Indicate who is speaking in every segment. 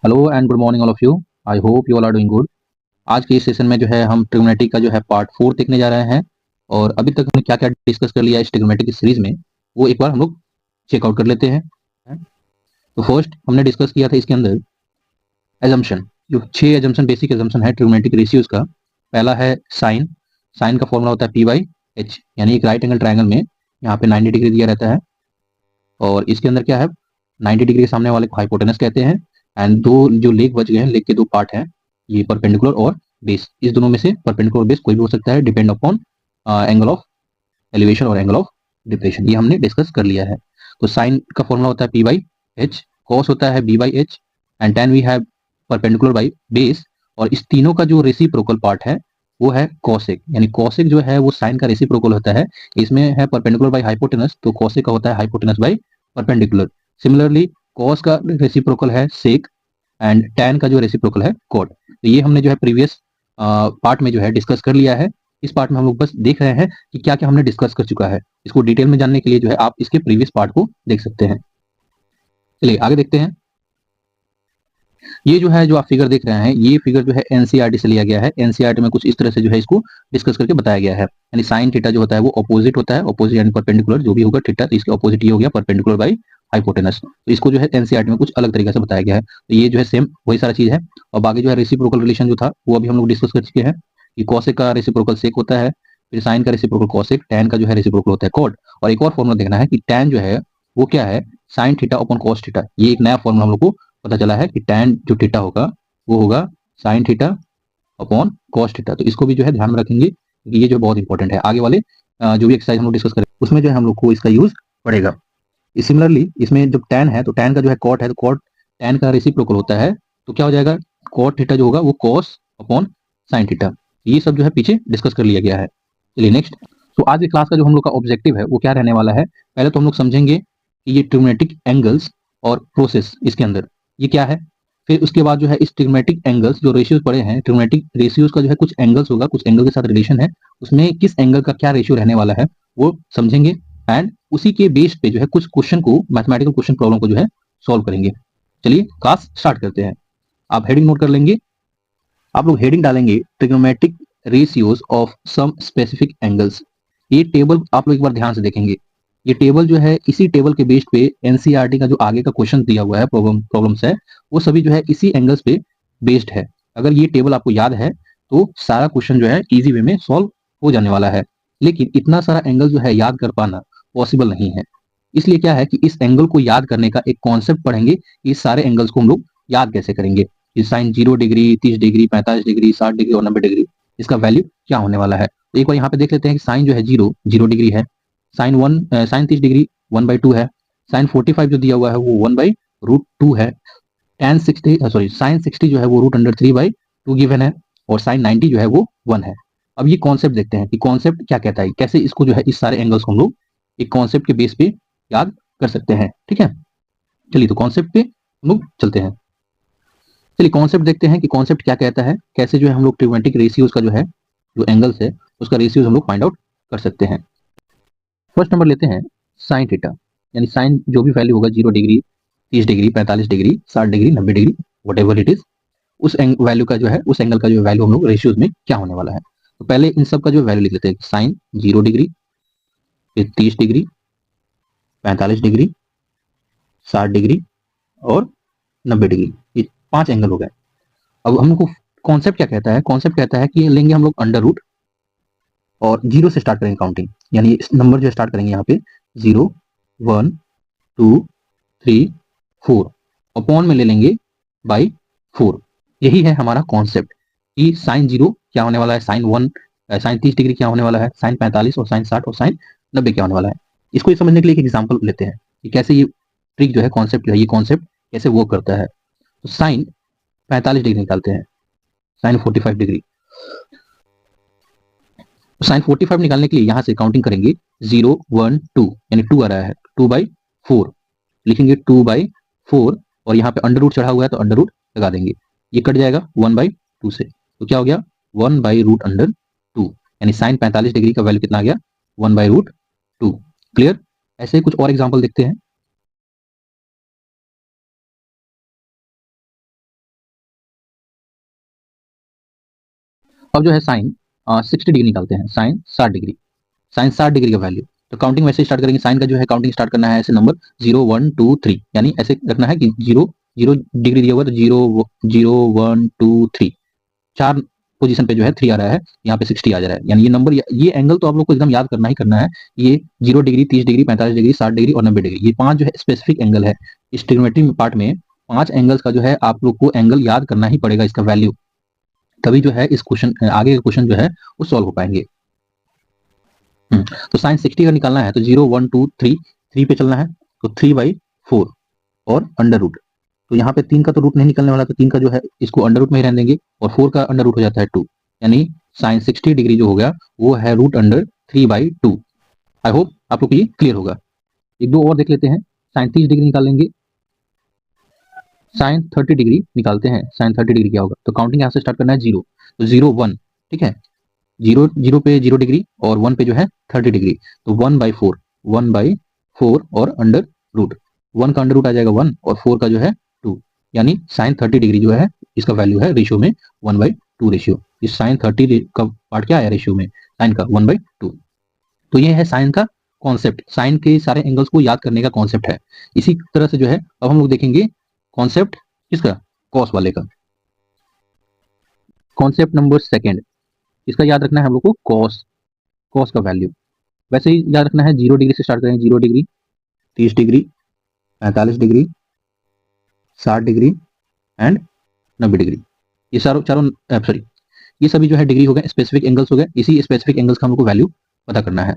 Speaker 1: Hello and good morning all of you. I hope you all are doing good. आज के इस session में जो है हम ट्रिग्नोमेट्री का जो है पार्ट 4 देखने जा रहे हैं। और अभी तक हमने क्या क्या डिस्कस कर लिया है इस ट्रिग्नोमेट्री की सीरीज में, वो एक बार हम लोग चेकआउट कर लेते हैं। तो फर्स्ट हमने डिस्कस किया था इसके अंदर एजम्पशन। जो 6 एजम्पशन, बेसिक एजम्पशन है ट्रिग्नोमेट्रिक रेशियोज का। पहला है साइन। साइन का फॉर्मूला होता है पी बाई एच, यानी एक राइट एंगल ट्राइंगल में यहाँ पे 90 डिग्री दिया रहता है। और इसके अंदर क्या है, 90 डिग्री के सामने वाले को हाइपोटेनस कहते हैं। एंड दो जो लेग बच गए हैं, लेग के दो पार्ट हैं, ये परपेंडिकुलर और बेस। इस दोनों में से परपेंडिकुलर और बेस कोई भी हो सकता है, depend upon angle of elevation और एंगल ऑफ डिप्रेशन। ये हमने डिस्कस कर लिया है। तो साइन का फॉर्मूला होता है पी बाई एच, कॉस होता है B by H, and tan we have perpendicular by base. और इस तीनों का जो रेसिप्रोकल पार्ट है वो है कॉसेक, यानी कॉसेक जो है वो साइन का रेसिप्रोकल होता है। इसमें है परपेंडिकुलर बाई हाइपोटेनस, तो कॉसेक का होता है hypotenuse by perpendicular. Similarly cos का रेसिप्रोकल है सेक, एंड टैन का जो रेसिप्रोकल है कॉट। तो ये हमने जो है प्रीवियस पार्ट में जो है डिस्कस कर लिया है। इस पार्ट में हम लोग बस देख रहे हैं कि क्या क्या हमने डिस्कस कर चुका है। इसको डिटेल में जानने के लिए जो है आप इसके प्रीवियस पार्ट को देख सकते हैं। चलिए आगे देखते हैं। ये जो है, जो आप फिगर देख रहे हैं, ये फिगर जो है एनसीईआरटी से लिया गया है। एनसीईआरटी में कुछ इस तरह से जो है इसको डिस्कस करके बताया गया है। यानी साइन थीटा जो होता है वो ऑपोजिट होता है, ऑपोजिट यानी परपेंडिकुलर जो भी होगा थीटा, तो इसके ऑपोजिट ये हो गया परपेंडिकुलर बाई हाइपोटेनस। तो इसको जो है एनसीईआरटी में कुछ अलग तरीके से बताया गया है। तो ये जो है सेम वही सारा चीज है। और बाकी जो है रेसिप्रोकल रिलेशन जो था वो अभी हम लोग डिस्कस कर चुके हैं कि कॉसेक का रेसिप्रोकल सेक होता है, फिर साइन का रेसिप्रोकल कॉसेक, टैन का जो है रेसिप्रोकल होता है कॉट। और एक और फॉर्मूला देखना है कि टैन जो है वो क्या है, sine theta upon cos theta. ये एक नया फॉर्मूला हम लोग को पता चला है कि टैन जो थीटा होगा वो होगा sine theta upon cos theta. तो इसको भी जो है ध्यान में रखेंगे क्योंकि ये जो बहुत इंपॉर्टेंट है। आगे वाले जो भी एक्सरसाइज हम लोग डिस्कस करें उसमें जो है हम लोग को इसका यूज पड़ेगा। सिमिलरली इसमें जब टैन है तो टैन का जो है कॉट है, तो कॉट टैन का रेसिप्रोकल होता है। तो क्या हो जाएगा, कॉट थीटा जो होगा वो कॉस अपॉन साइन थीटा। ये सब जो है पीछे डिस्कस कर लिया गया है। चलिए नेक्स्ट। तो आज की क्लास का जो हम लोग का ऑब्जेक्टिव है वो क्या रहने वाला है। पहले तो हम लोग समझेंगे कि ये ट्रिग्नोमेट्रिक एंगल्स और प्रोसेस इसके अंदर ये क्या है। फिर उसके बाद जो है इस ट्रिग्नोमेट्रिक एंगल्स जो रेशियोज पड़े हैं, ट्रिग्नोमेट्रिक रेशियोज का जो है कुछ एंगल्स होगा, कुछ एंगल के साथ रिलेशन है, उसमें किस एंगल का क्या रेशियो रहने वाला है वो समझेंगे। एंड उसी के बेस पे जो है कुछ क्वेश्चन को, मैथमेटिकल क्वेश्चन प्रॉब्लम को जो है सॉल्व करेंगे। चलिए क्लास स्टार्ट करते हैं। आप हेडिंग नोट कर लेंगे। आप लोग हेडिंग डालेंगे trigonometric ratios of some specific angles. ये टेबल आप लोग एक बार ध्यान से देखेंगे। ये टेबल जो है, इसी टेबल के बेस पे एनसीईआरटी का जो आगे का क्वेश्चन दिया हुआ है, प्रॉब्लम्स है, वो सभी जो है इसी एंगल्स पे बेस्ड है। अगर ये टेबल आपको याद है तो सारा क्वेश्चन जो है इजी वे में सॉल्व हो जाने वाला है। लेकिन इतना सारा एंगल जो है याद कर पाना पॉसिबल नहीं है। इसलिए क्या है कि इस एंगल को याद करने का एक कॉन्सेप्ट पढ़ेंगे कि इस सारे एंगल्स को हम लोग याद कैसे करेंगे। Sine 0 degree, 30 degree, 45 degree, 60 degree और 90 डिग्री, इसका वैल्यू क्या होने वाला है। तो एक बार यहाँ पे देख लेते हैं कि साइन जो है 0 डिग्री है। साइन 30 डिग्री 1/2 है। साइन 45 जो दिया हुआ है वो 1/√2 है। टेन 60 सॉरी साइन 60 जो है वो √3/2 गिवन है। और साइन 90 जो है वो 1 है। अब ये कॉन्सेप्ट देखते हैं कि कॉन्सेप्ट क्या कहता है, कैसे इसको जो है इस सारे एंगल्स को हम लोग एक कॉन्सेप्ट के बेस पे याद कर सकते हैं। ठीक है, चलिए तो कॉन्सेप्ट पे हम लोग चलते हैं। चलिए कॉन्सेप्ट देखते हैं कि कॉन्सेप्ट क्या कहता है, कैसे जो है हम लोग ट्रिग्नोमेट्रिक रेशियोज का जो है, जो एंगल्स है उसका रेशियोज हम लोग फाइंड आउट कर सकते हैं। फर्स्ट नंबर लेते हैं साइन थीटा, यानी साइन जो भी वैल्यू होगा 0 degree, 30 degree, 45 degree, 60 degree, 90 degree, what ever it is, उस वैल्यू का जो है, उस एंगल का जो वैल्यू हम लोग रेशियोज में क्या होने वाला है। तो पहले इन सब का जो वैल्यू लिख लेते हैं। साइन 0 डिग्री, फिर 30 डिग्री, 45 डिग्री, 60 डिग्री और 90 डिग्री, ये 5 एंगल हो गए। अब हमको कॉन्सेप्ट क्या कहता है, कॉन्सेप्ट कहता है कि लेंगे हम लोग अंडर रूट और 0 से स्टार्ट करेंगे काउंटिंग, यानी नंबर जो स्टार्ट करेंगे यहाँ पे 0, 1, 2, 3, 4, अपॉन में ले लेंगे बाई 4। यही है हमारा कॉन्सेप्ट कि साइन 0 क्या होने वाला है, साइन 1, साइन 30 डिग्री क्या होने वाला है, साइन 45 और साइन 60 और साइन 90 क्या होने वाला है। इसको समझने के लिए एक एग्जाम्पल लेते हैं कि कैसे ये ट्रिक जो है, कॉन्सेप्ट जो है, ये कॉन्सेप्ट कैसे वो करता है। तो साइन 45 डिग्री निकालते हैं, साइन 45 डिग्री। तो साइन 45 निकालने के लिए यहां से काउंटिंग करेंगे 0, 1, 2, यानी 2 आ रहा है, 2/4 लिखेंगे, 2/4। और यहाँ पे अंडर रूट चढ़ा हुआ है तो अंडर रूट लगा देंगे, ये कट जाएगा 1/2 से। तो क्या हो गया, 1/√2, यानी साइन 45 डिग्री का वैल्यू कितना आ गया, 1/√2। क्लियर। ऐसे ही कुछ और एग्जाम्पल देखते हैं। अब जो है साइन 60 डिग्री निकालते हैं, साइन 60 डिग्री, साइन 60 डिग्री का वैल्यू। तो काउंटिंग वैसे स्टार्ट करेंगे, साइन का जो है काउंटिंग स्टार्ट करना है ऐसे नंबर 0 1 2 3, यानी ऐसे रखना है कि 0 डिग्री दिया हुआ तो 0 0 1 2 3, 4 पोजीशन पे जो है 3 आ रहा है, यहाँ पे 60 आ जा रहा है, यानी ये नंबर, ये एंगल तो आप लोग को एकदम याद करना ही करना है। ये 0 डिग्री, 30 डिग्री, 45 डिग्री, 60 डिग्री और 90 डिग्री, ये 5 जो है स्पेसिफिक एंगल है। इस ट्रिग्नोमेट्री पार्ट में 5 एंगल्स का जो है आप लोग को एंगल याद करना ही पड़ेगा, इसका वैल्यू, तभी जो है इस क्वेश्चन, आगे के क्वेश्चन जो है वो सॉल्व हो पाएंगे। तो साइन 60 का निकालना है तो 0 1 2 3, 3 पे चलना है, तो 3/4 और अंडर रूट। तो यहाँ पे 3 का तो रूट नहीं निकलने वाला, तो 3 का जो है इसको अंडर रूट में ही रहने देंगे, और 4 का अंडर रूट हो जाता है 2, यानी साइन 60 डिग्री जो हो गया वो है रूट अंडर 3/2। आई होप आप लोग को ये क्लियर होगा। एक दो और देख लेते हैं। साइन 30 डिग्री निकालेंगे, साइन 30 डिग्री निकालते हैं, साइन 30 डिग्री क्या होगा, तो काउंटिंग यहाँ से स्टार्ट करना है 0, तो 0 1, ठीक है, 0 पे 0 डिग्री और 1 पे जो है 30 डिग्री, तो 1/4, 1/4 और अंडर रूट, 1 का अंडर रूट आ जाएगा 1 और 4 का जो है 2, यानी साइन 30 डिग्री जो है इसका वैल्यू है रेशियो में 1/2 रेशियो। इस साइन 30 का पार्ट क्या आया रेशियो में, साइन का 1/2। तो ये है साइन का कॉन्सेप्ट, साइन के सारे एंगल्स को याद करने का कॉन्सेप्ट है। इसी तरह से जो है अब हम लोग देखेंगे कॉन्सेप्ट किसका, कॉस वाले का। कॉन्सेप्ट नंबर सेकेंड, इसका याद रखना है हम लोग को कॉस, कॉस का वैल्यू वैसे ही याद रखना है। 0 डिग्री से स्टार्ट करेंगे, 0 degree, 30 degree, 45 degree, 60 degree and 90 degree. ये चारों चारों सॉरी, ये सभी जो है डिग्री हो गए, स्पेसिफिक एंगल्स हो गए। इसी स्पेसिफिक एंगल्स का हम लोग को वैल्यू पता करना है।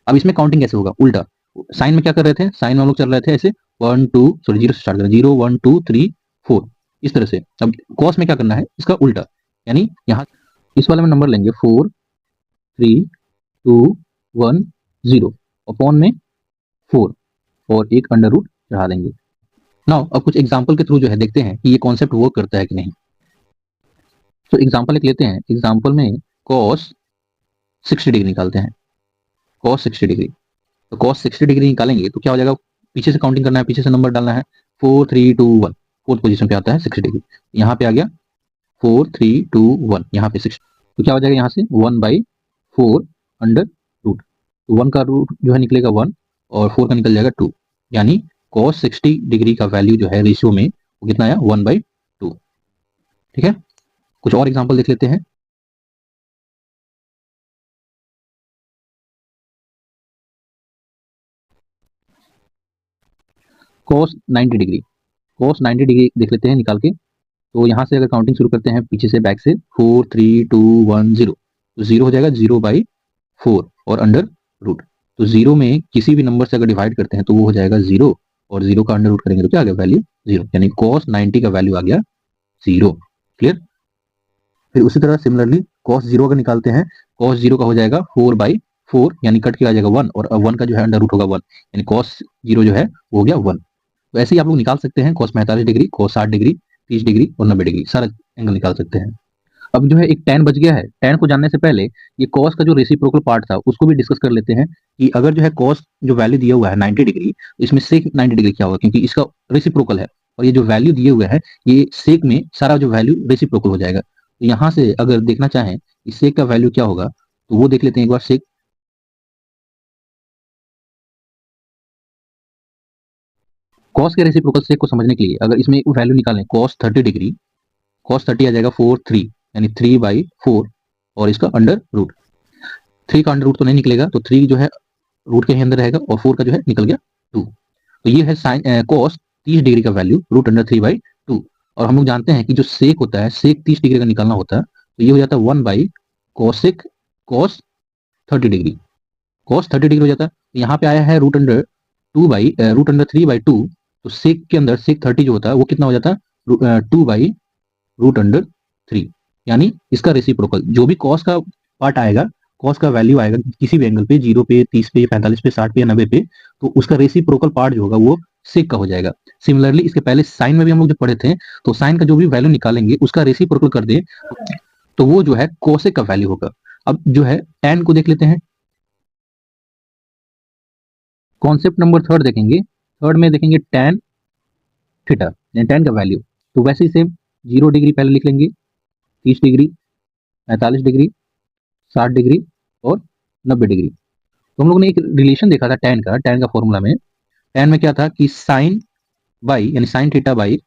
Speaker 1: अब इसमें काउंटिंग कैसे होगा, उल्टा। साइन में क्या कर रहे थे, साइन में हम लोग चल रहे थे ऐसे 1 2 सॉरी 0 से स्टार्ट करें, 0 1 2 3 4, इस तरह से। अब कॉस में क्या करना है, इसका उल्टा, यानी यहाँ इस वाले में नंबर लेंगे 4 3 2 1 0, अपॉन में 4 और एक अंडर रूट चढ़ा देंगे। नाउ अब कुछ एग्जांपल के थ्रू जो है देखते हैं कि ये कॉन्सेप्ट वर्क करता है कि नहीं। तो एग्जांपल एक लेते हैं, एग्जांपल में cos 60 डिग्री निकालते हैं, cos 60 डिग्री। तो cos 60 डिग्री निकालेंगे तो क्या हो जाएगा, पीछे से काउंटिंग करना है, पीछे से नंबर डालना है, 4 3 2 1, फोर्थ पोजीशन पे आता है 60 डिग्री, यहाँ पे आ गया 4 3 2 1, यहाँ पे 60, तो क्या हो जाएगा यहाँ से 1/4 अंडर रूट, तो 1 का रूट जो है निकलेगा 1 और 4 का निकल जाएगा 2, यानी cos 60 डिग्री का वैल्यू जो है रेशियो में वो कितना आया, 1/2। ठीक है, कुछ और एग्जांपल देख लेते हैं। cos 90 डिग्री, cos 90 डिग्री देख लेते हैं निकाल के। तो यहाँ से अगर काउंटिंग शुरू करते हैं पीछे से, बैक से, 4 3 2 1 0, तो 0 हो जाएगा 0/4 और अंडर रूट। तो 0 में किसी भी नंबर से अगर डिवाइड करते हैं तो वो हो जाएगा 0, और 0 का अंडर रूट करेंगे तो क्या आ गया, वैल्यू 0, यानी cos 90 का वैल्यू आ गया 0। क्लियर। फिर उसी तरह सिमिलरली cos 0 का निकालते हैं, cos 0 का हो जाएगा 4/4, यानी कट के आ जाएगा 1, और 1 का जो है अंडर रूट होगा 1, यानी cos 0 जो है वो हो गया 1। तो ऐसे ही आप लोग निकाल सकते हैं cos 45 degree, cos 60 degree, 30 degree और 90 डिग्री, सारा एंगल निकाल सकते हैं। अब जो है एक tan बच गया है, tan को जानने से पहले ये cos का जो रेसिप्रोकल पार्ट था उसको भी डिस्कस कर लेते हैं, कि अगर जो है cos जो वैल्यू दिया हुआ है 90 डिग्री, तो इसमें sec 90 डिग्री क्या होगा, क्योंकि इसका रेसिप्रोकल है, और ये जो वैल्यू दिए हुए हैं ये sec में सारा जो वैल्यू रेसिप्रोकल हो जाएगा। तो यहाँ से अगर देखना चाहें इस sec का वैल्यू क्या होगा, तो वो देख लेते हैं एक बार। sec cos के रेसिप्रोकल sec को समझने के लिए अगर इसमें वैल्यू निकालें cos 30 डिग्री, cos 30 आ जाएगा 4 3, यानी 3/4 और इसका अंडर रूट, 3 का अंडर रूट तो नहीं निकलेगा, तो 3 जो है रूट के ही अंदर रहेगा, और 4 का जो है निकल गया 2। तो ये है साइन cos 30 डिग्री का वैल्यू रूट अंडर 3/2। और हम लोग जानते हैं कि जो सेक होता है, सेक 30 डिग्री का निकालना होता है, तो ये हो जाता है 1/cosec cos 30 degree, cos 30 degree हो जाता है। तो यहाँ पे आया है रूट अंडर 3/2, तो सेक के अंदर सेक 30 जो होता है वो कितना हो जाता है 2/√3, यानी इसका रेसिप्रोकल जो भी cos का पार्ट आएगा, cos का वैल्यू आएगा किसी भी एंगल पे, 0 पे, 30 पे, 45 पे, 60 पे या 90 पे, तो उसका रेसिप्रोकल पार्ट जो होगा वो सेक का हो जाएगा। सिमिलरली इसके पहले साइन में भी हम लोग जो पढ़े थे, तो साइन का जो भी वैल्यू निकालेंगे उसका रेसिप्रोकल कर दे तो वो जो है कोसेक का वैल्यू होगा। अब जो है tan को देख लेते हैं, कॉन्सेप्ट नंबर थर्ड देखेंगे, थर्ड में देखेंगे tan थीटा, tan का वैल्यू। तो वैसे ही सेम 0 डिग्री पहले लिख लेंगे, 30 डिग्री, 45 डिग्री, 60 डिग्री और 90 डिग्री। तो हम लोगों ने एक रिलेशन देखा था टैन का फॉर्मूला में। टैन में क्या था कि साइन बाई यानी sine theta by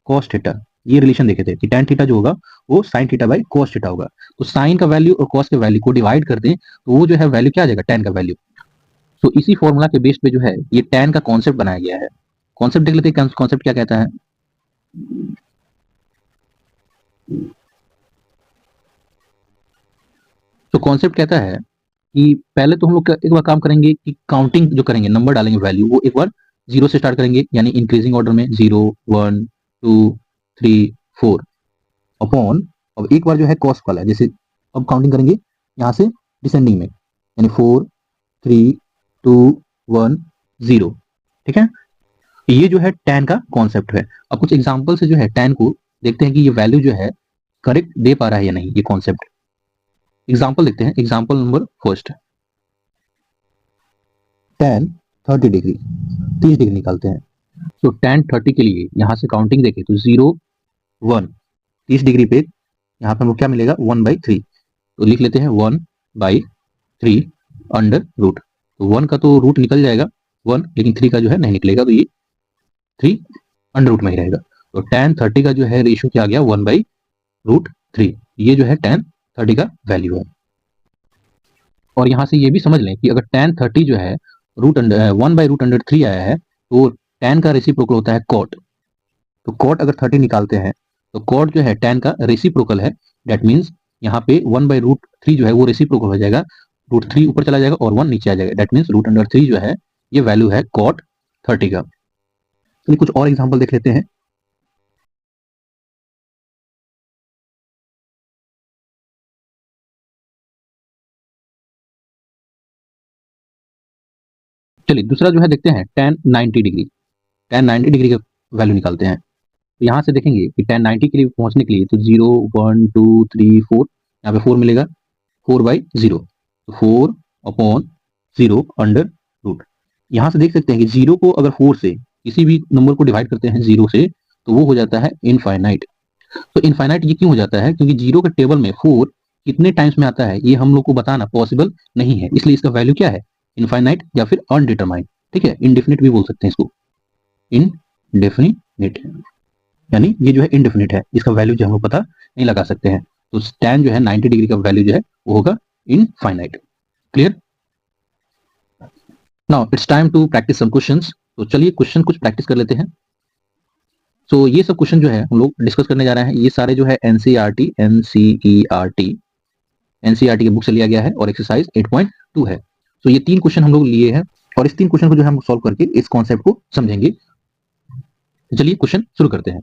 Speaker 1: cos theta, ये रिलेशन देखे थे कि टैन थीटा जो होगा वो sine theta by cos theta होगा। तो साइन का वैल्यू और कॉस के वैल्यू को डिवाइड कर दें तो वो जो है वैल्यू क्या आ जाएगा, टैन का वैल्यू। तो इसी फॉर्मूला के बेस पे जो है ये टैन का कॉन्सेप्ट बनाया गया है। कॉन्सेप्ट देख लेते हैं, कॉन्सेप्ट क्या कहता है। तो कॉन्सेप्ट कहता है कि पहले तो हम लोग एक बार काम करेंगे कि काउंटिंग जो करेंगे, नंबर डालेंगे वैल्यू, वो एक बार जीरो से स्टार्ट करेंगे यानी इंक्रीजिंग ऑर्डर में 0 1 2 3 4 अपॉन, अब एक बार जो है कॉस वाला है, जैसे अब काउंटिंग करेंगे यहाँ से डिसेंडिंग में यानी 4 3 2 1 0। ठीक है, ये जो है टैन का कॉन्सेप्ट है। अब कुछ एग्जांपल से जो है टैन को देखते हैं कि ये वैल्यू जो है करेक्ट दे पा रहा है या नहीं, ये कॉन्सेप्ट। एग्जांपल देखते हैं, example number first, tan 30 degree, 30 degree निकालते हैं। तो टैन 30 के लिए यहाँ से काउंटिंग देखें तो 0 1, 30 डिग्री पे यहाँ पे हमको क्या मिलेगा 1/3। तो लिख लेते हैं 1/3 अंडर रूट। तो 1 का तो रूट निकल जाएगा 1, लेकिन 3 का जो है नहीं निकलेगा, तो ये 3 अंडर रूट में ही रहेगा। तो टैन 30 का जो है रेशियो क्या आ गया 1/√3। ये जो है टैन 30 का वैल्यू है। और यहाँ से ये भी समझ लें कि अगर टैन 30 जो है रूट अंडर 1/√3 आया है तो टैन का रेसिप्रोकल होता है कॉट। तो कॉट अगर 30 निकालते हैं तो कॉट जो है टैन का रेसिप्रोकल है। दैट मीन्स यहाँ पे 1/√3 जो है वो रेसिप्रोकल हो जाएगा, √3 ऊपर चला जाएगा और 1 नीचे आ जाएगा। दैट मीन्स √3 जो है ये वैल्यू है कॉट 30 का। चलिए कुछ और एग्जाम्पल देख लेते हैं। चलिए दूसरा जो है देखते हैं tan 90 डिग्री। tan 90 डिग्री का वैल्यू निकालते हैं। तो यहाँ से देखेंगे कि tan 90 के लिए पहुंचने के लिए तो 0 1 2 3 4, यहाँ पे 4 मिलेगा, 4/0, तो 4 अपॉन 0 अंडर रूट। यहाँ से देख सकते हैं कि 0 को अगर 4 से किसी भी नंबर को डिवाइड करते हैं 0 से तो वो हो जाता है इनफाइनाइट। तो इनफाइनाइट ये क्यों हो जाता है, क्योंकि 0 के टेबल में 4 कितने टाइम्स में आता है ये हम लोग को बताना पॉसिबल नहीं है, इसलिए इसका वैल्यू क्या है, इनफाइनाइट या फिर अनडिटरमाइंड। ठीक है, इनडेफिनिट भी बोल सकते हैं इसको, इनडेफिनिट, यानी ये जो है इनडेफिनिट है, इसका वैल्यू जो हम लोग पता नहीं लगा सकते हैं। तो tan जो है 90 डिग्री का वैल्यू जो है वो होगा infinite. Clear. Now it's time to practice some questions. तो चलिए क्वेश्चन कुछ प्रैक्टिस कर लेते हैं। तो ये सब क्वेश्चन जो है हम लोग डिस्कस करने जा रहे हैं, ये सारे जो है एनसीईआरटी एनसीईआरटी की बुक से लिया गया है और एक्सरसाइज 8.2 है। तो ये 3 क्वेश्चन हम लोग लिए हैं और इस 3 क्वेश्चन को जो है हम सॉल्व करके इस कॉन्सेप्ट को समझेंगे। चलिए क्वेश्चन शुरू करते हैं।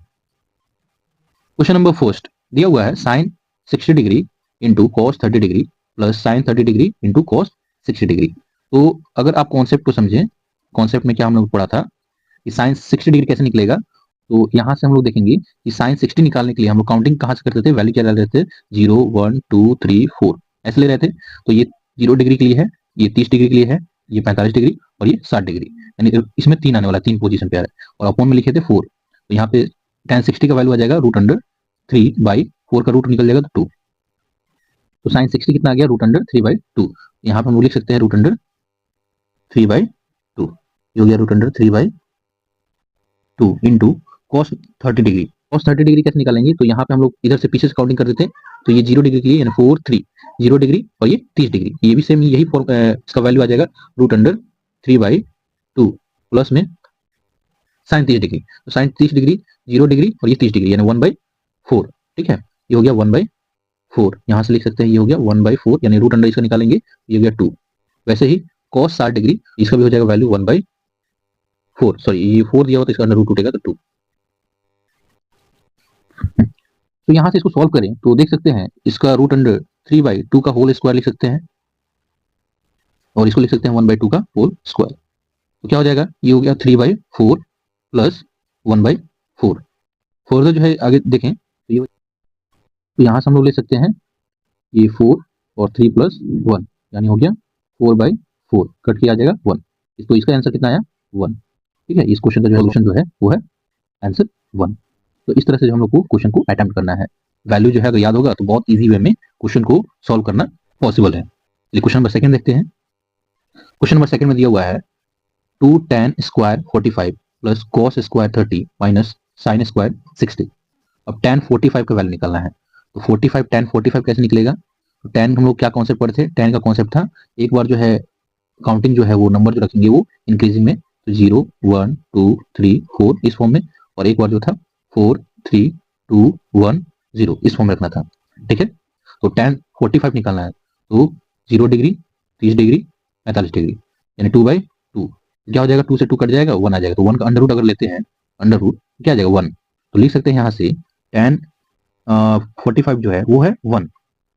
Speaker 1: क्वेश्चन नंबर फर्स्ट दिया हुआ है sine 60 degree into cos 30 degree plus sine 30 degree into cos 60 degree. तो अगर आप कॉन्सेप्ट को समझें, कॉन्सेप्ट में क्या हम लोग पढ़ा था कि साइन 60 डिग्री कैसे निकलेगा। तो यहाँ से हम लोग देखेंगे कि साइन 60 निकालने के लिए हम लोग काउंटिंग कहाँ से करते थे, वैल्यू क्या डाल रहे थे 0 1 2 3 4 ऐसे ले रहे थे। तो ये 0 डिग्री के लिए है, ये 30 डिग्री के लिए है, ये 45 डिग्री और ये 60 डिग्री, यानी इसमें 3 आने वाला, 3 पोजीशन पे आ रहा है और अपॉन में लिखे थे 4। तो यहाँ पे tan 60 का वैल्यू आ जाएगा √3/4 का रूट निकल जाएगा तो 2। तो साइन 60 कितना आ गया √3/2। यहाँ पे हम लोग लिख सकते हैं √3/2, ये हो गया √3/2 into cos 30 degree. Cos 30 degree कैसे निकालेंगे, तो यहाँ पे हम लोग इधर से पीछे से काउंटिंग कर देते हैं। तो ये 0 डिग्री के लिए यानी 4 3 0 डिग्री और ये 30 डिग्री, ये भी सेम यही इसका वैल्यू आ जाएगा √3/2 प्लस में साइन 30 डिग्री। तो साइन 30 डिग्री 0 डिग्री और ये 30 डिग्री यानी 1/4। ठीक है, ये हो गया 1/4, यहाँ से लिख सकते हैं ये हो गया 1/4 यानी रूट अंडर इसका निकालेंगे ये हो गया 2। वैसे ही कॉस 60 डिग्री इसका भी हो जाएगा वैल्यू 1/4, सॉरी ये 4 दिया हुआ तो इसका अंडर रूट उठेगा तो 2। तो यहाँ से इसको सॉल्व करें तो देख सकते हैं इसका √3/2 का होल स्क्वायर लिख सकते हैं और इसको लिख सकते हैं 1/2 का होल स्क्वायर। तो क्या हो जाएगा, ये हो गया 3/4 प्लस 1/4। फर्दर जो है आगे देखें तो यहाँ से हम लोग ले सकते हैं ये 4 और 3 प्लस 1 यानी हो गया 4/4, कट किया जाएगा 1। तो इसका आंसर कितना आया 1। ठीक है, इस क्वेश्चन का जो सोल्यूशन जो है वो है आंसर 1। तो इस तरह से जो हम लोग को क्वेश्चन को अटेम्प्ट करना है। वैल्यू जो है अगर याद होगा तो बहुत ईजी वे में क्वेश्चन को सॉल्व करना पॉसिबल है। चलिए क्वेश्चन नंबर सेकंड देखते हैं। क्वेश्चन नंबर सेकंड में दिया हुआ है 2 tan square 45 plus cos square 30 minus sin square 60। अब tan 45 का वैल्यू निकालना है। तो 45 tan 45 कैसे निकलेगा? तो tan हम लोग क्या कॉन्सेप्ट पढ़े थे? tan का कॉन्सेप्ट था एक बार जो है काउंटिंग जो है वो नंबर जो रखेंगे वो इंक्रीजिंग में, तो 0 1 2 3 4 इस फॉर्म में, और एक बार जो था 4 3 2 1 0 इस फॉर्म में रखना था। ठीक है, तो tan 45 निकालना है। तो 0 डिग्री 30 डिग्री 45 डिग्री यानी 2/2 क्या हो जाएगा? 2 से 2 कट जाएगा, 1 आ जाएगा। तो 1 का अंडर रूट अगर लेते हैं, अंडर रूट क्या आ जाएगा? 1। तो लिख सकते हैं यहाँ से tan 45 जो है वो है 1।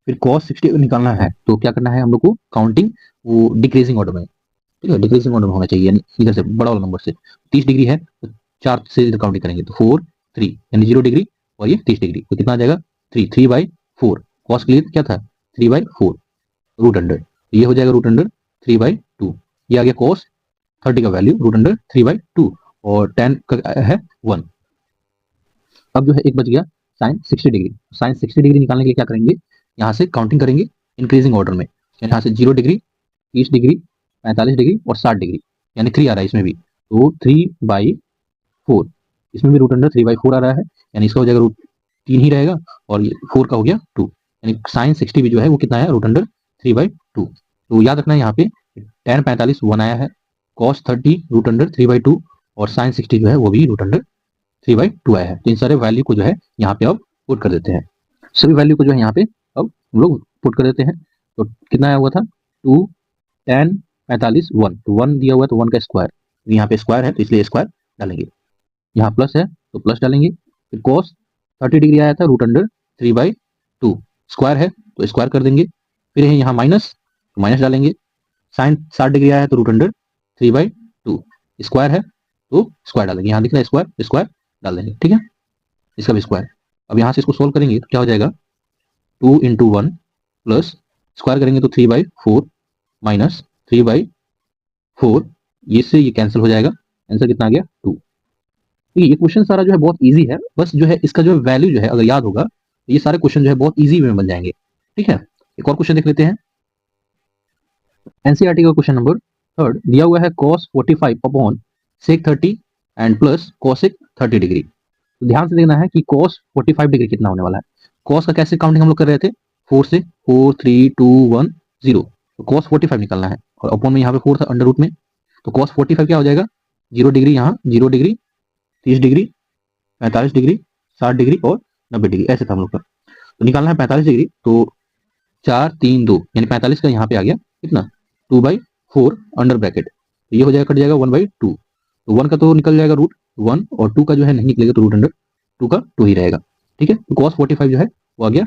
Speaker 1: फिर cos 60 निकालना है तो क्या करना है हम लोग को? काउंटिंग वो डिक्रीजिंग ऑर्डर में, ठीक है, डिक्रीजिंग ऑर्डर में होना चाहिए, यानी इधर से बड़ा वाला नंबर से। 30 डिग्री है तो 4 से इधर काउंटिंग करेंगे तो 4 3 यानी 0 डिग्री और ये 30 डिग्री, तो कितना आ जाएगा? 3/4। कॉस के लिए क्या था? 3/4 रूट अंडर, ये हो जाएगा रूट अंडर 3/2। ये आ गया कॉस 30 का वैल्यू रूट अंडर 3/2 और tan का है 1। अब जो है एक बच गया साइन 60 डिग्री। साइन 60 डिग्री निकालने के लिए क्या करेंगे? यहाँ से काउंटिंग करेंगे इंक्रीजिंग ऑर्डर में, यानी यहाँ से 0 डिग्री 30 डिग्री 45 डिग्री और 60 डिग्री, यानी 3 आ रहा है इसमें भी, तो 3/4 इसमें भी रूट अंडर 3/4 आ रहा है, यानी इसका हो जाएगा रूट 3 ही रहेगा और ये 4 का हो गया 2, यानी साइन 60 भी जो है वो कितना है? Root under 3/2। तो याद रखना है यहाँ पे tan 45 1 आया है, cos 30 रूट अंडर 3/2 और साइन 60 जो है वो भी रूट अंडर 3/2 आया है। तो इन सारे वैल्यू को जो है यहाँ पे अब पुट कर देते हैं। सभी वैल्यू को जो है यहाँ पे अब हम लोग पुट कर देते हैं। तो कितना आया हुआ था? 2 tan 45 1, तो 1 दिया हुआ है तो 1 का स्क्वायर, यहाँ पे स्क्वायर है तो इसलिए स्क्वायर डालेंगे। यहाँ प्लस है तो प्लस डालेंगे। फिर cos 30 डिग्री आया था रूट अंडर 3/2, स्क्वायर है तो स्क्वायर कर देंगे। फिर है यहाँ माइनस, तो माइनस डालेंगे। साइन 60 डिग्री आया है तो रूट अंडर 3/2, स्क्वायर है तो स्क्वायर डालेंगे। यहाँ दिख रहा है स्क्वायर, स्क्वायर डाल देंगे। ठीक है, इसका भी स्क्वायर। अब यहाँ से इसको सोल्व करेंगे तो क्या हो जाएगा? 2 इंटू 1 प्लस स्क्वायर करेंगे तो 3/4 माइनस 3/4, ये से ये कैंसिल हो जाएगा। आंसर कितना आ गया? 2। ये क्वेश्चन सारा जो है बहुत इजी है, बस जो है इसका जो वैल्यू जो है अगर याद होगा तो ये सारे क्वेश्चन जो है बहुत इजी में बन जाएंगे। ठीक है, एक और क्वेश्चन देख लेते हैं। एनसीईआरटी का क्वेश्चन नंबर थर्ड दिया हुआ है cos 45 upon sec 30 and plus cosec 30 degree. तो ध्यान से देखना है कि cos 45 डिग्री कितना होने वाला है। cos का कैसे काउंटिंग हम लोग कर रहे थे? 4 से 4 3 2 1 0, तो cos 45 निकालना है और अपॉन में यहाँ पे 4 था अंडर रूट में, तो cos 45 क्या हो जाएगा? 0 डिग्री, यहाँ 0 डिग्री 30 डिग्री 45 डिग्री 60 डिग्री और 90 डिग्री, ऐसे था हम लोग का। तो निकालना है 45 डिग्री, तो 4 3 2 यानी 45 का यहाँ पे आ गया कितना? 2/4 अंडर ब्रैकेट, तो ये हो जाएगा, कट जाएगा 1/2। तो 1 का तो निकल जाएगा रूट 1 और 2 का जो है नहीं निकलेगा, तो रूट अंडर 2 का 2 ही रहेगा। ठीक है, तो cos 45 जो है वो आ गया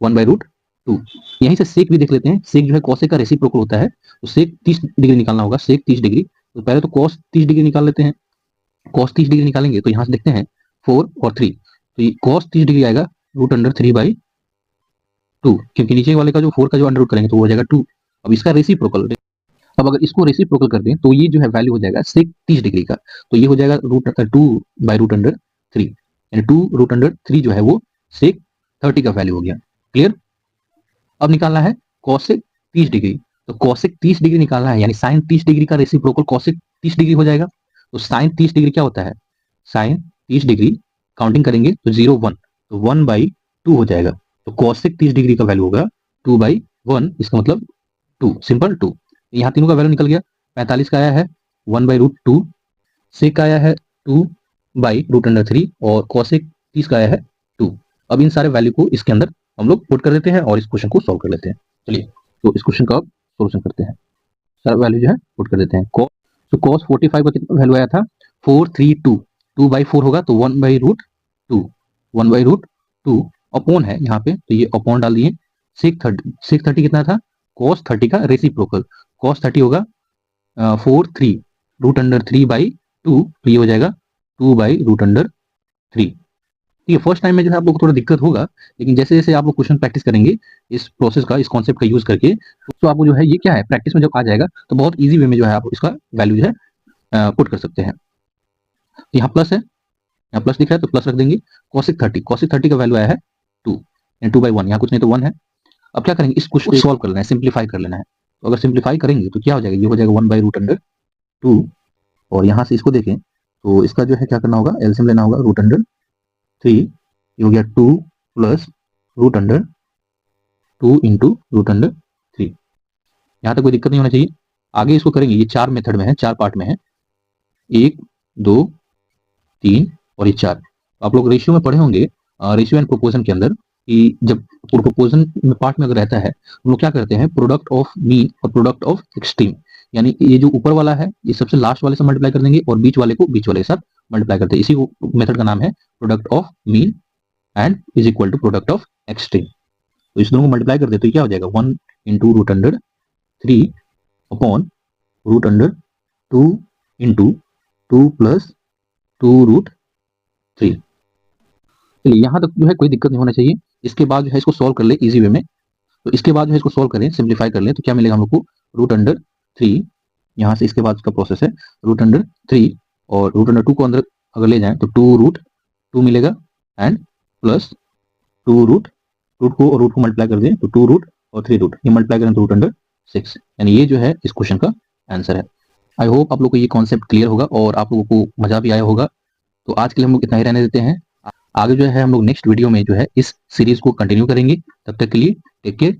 Speaker 1: 1/√2। यहीं से सेक भी देख लेते हैं। सेक जो है cosec का रेसिप्रोकल होता है, तो सेक 30 डिग्री निकालना होगा। सेक 30 डिग्री, तो पहले तो cos 30 डिग्री निकाल लेते हैं। cos 30 डिग्री निकालेंगे तो यहाँ से देखते हैं 4 और 3, तो ये cos 30 डिग्री आएगा रूट अंडर 3/2, क्योंकि नीचे वाले का जो 4 का जो अंडर रूट करेंगे तो वो हो जाएगा 2। अब इसका रेसिप्रोकल, अब अगर इसको रेसिप्रोकल कर दें तो ये जो है वैल्यू हो जाएगा सेक 30 डिग्री का, तो ये हो जाएगा रूट 2/√3, यानी 2√3 जो है वो सेक 30 का वैल्यू हो गया। क्लियर? अब निकालना है cosec 30 डिग्री, तो cosec 30 डिग्री निकालना है, यानी sin 30 डिग्री का रेसिप्रोकल cosec 30 डिग्री हो जाएगा। तो sin 30 डिग्री क्या होता है? sin 30 डिग्री काउंटिंग करेंगे तो 0 1, तो 1/2 हो जाएगा। तो cosec 30 डिग्री का वैल्यू होगा 2/1, इसका मतलब 2, सिंपल 2। यहाँ तीनों का वैल्यू निकल गया। 45 का आया है 1/√2, सेक का आया है 2/√3 और cosec 30 का आया है 2। अब इन सारे वैल्यू को इसके अंदर हम लोग पुट कर देते हैं और इस क्वेश्चन को सॉल्व कर लेते हैं। चलिए, तो इस क्वेश्चन का अब सोल्यूशन करते हैं। सारा वैल्यू जो है पुट कर देते हैं। तो cos 45 का कितना वैल्यू आया था? 432, 2/4 होगा तो 1/√2, 1/√2 अपॉन है यहाँ पे, तो ये अपॉन डाल दिए। सेक 30 कितना था? cos 30 का रेसिप्रोकल, cos 30 होगा 4 3 रूट अंडर 3/2, तो ये हो जाएगा 2/√3। ठीक है, फर्स्ट टाइम में जो है आप लोग को थोड़ा दिक्कत होगा, लेकिन जैसे जैसे आप लोग क्वेश्चन प्रैक्टिस करेंगे इस प्रोसेस का, इस कॉन्सेप्ट का यूज करके, तो आपको जो है ये क्या है, प्रैक्टिस में जब आ जाएगा तो बहुत इजी वे में जो है आप इसका वैल्यू जो है पुट कर सकते हैं। यहाँ प्लस है, यहाँ प्लस दिख रहा है तो प्लस रख देंगे। cosec 30 का वैल्यू आया है 2, टू बाई वन, यहाँ कुछ नहीं तो वन है। अब क्या करेंगे, इसको सॉल्व कर लेना है, सिंप्लीफाई कर लेना है। तो अगर सिंप्लीफाई करेंगे तो क्या हो जाएगा, ये हो जाएगा 1/√2। और यहाँ से इसको देखें तो इसका जो है क्या करना होगा, एलसीएम लेना होगा, √3, ये हो गया 2 प्लस √2 इंटू √3। यहाँ तक कोई दिक्कत नहीं होना चाहिए। आगे इसको करेंगे, ये 4 मेथड में है, 4 पार्ट में है, 1 2 3 और ये 4। आप लोग रेशियो में पढ़े होंगे, रेशियो एंड प्रोपोर्शन के अंदर, कि जब प्रोपोर्शन में पार्ट में अगर रहता है हम लोग क्या करते हैं, प्रोडक्ट ऑफ मीन और प्रोडक्ट ऑफ एक्सट्रीम, यानी ये जो ऊपर वाला है ये सबसे लास्ट वाले से मल्टीप्लाई कर देंगे और बीच वाले को बीच वाले के साथ मल्टीप्लाई करते हैं। इसी मेथड का नाम है product of mean and is equal to product of extreme. तो इस दोनों को मल्टीप्लाई कर दे तो क्या हो जाएगा, 1 इंटू √3 अपॉन √2 इंटू 2 प्लस 2√3। चलिए यहाँ तक जो है कोई दिक्कत नहीं होना चाहिए। इसके बाद जो है इसको सॉल्व कर ले इजी वे में। तो इसके बाद जो है इसको सॉल्व करें, सिंप्लीफाई कर लें तो क्या मिलेगा हम लोग को, √3, यहाँ से इसके बाद इसका प्रोसेस है, √3 और √2 को अंदर अगर ले जाएं तो 2√2 मिलेगा एंड प्लस 2 रूट को और रूट को मल्टीप्लाई कर दें तो 2 रूट और 3 रूट, ये मल्टीप्लाई करें तो √6, यानी ये जो है इस क्वेश्चन का आंसर है। आई होप आप लोग को ये कॉन्सेप्ट क्लियर होगा और आप लोगों को मजा भी आया होगा। तो आज के लिए हम लोग इतना ही रहने देते हैं। आगे जो है हम लोग नेक्स्ट वीडियो में जो है इस सीरीज को कंटिन्यू करेंगे। तब तक के लिए टेक केयर।